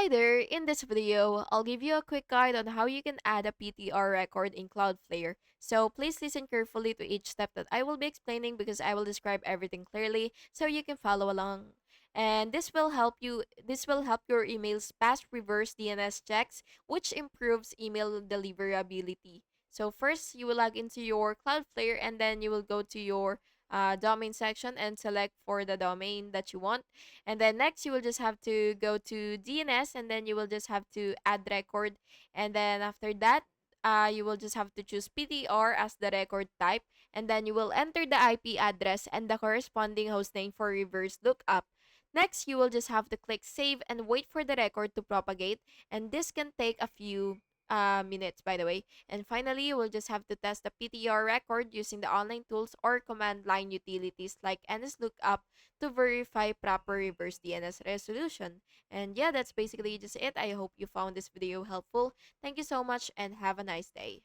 Hi there, in this video, I'll give you a quick guide on how you can add a PTR record in Cloudflare. So please listen carefully to each step that I will be explaining because I will describe everything clearly so you can follow along. And this will help your emails pass reverse DNS checks, which improves email deliverability. So first, you will log into your Cloudflare and then you will go to your domain section and select for the domain that you want, and then next, you will just have to go to DNS and then you will just have to add record. And then after that, you will just have to choose PTR as the record type. And then you will enter the IP address and the corresponding hostname for reverse lookup. Next, you will just have to click save and wait for the record to propagate. And this can take a few minutes, by the way. And finally, you will just have to test the PTR record using the online tools or command line utilities like NSLookup to verify proper reverse DNS resolution. And yeah, that's basically just it. I hope you found this video helpful. Thank you so much and have a nice day.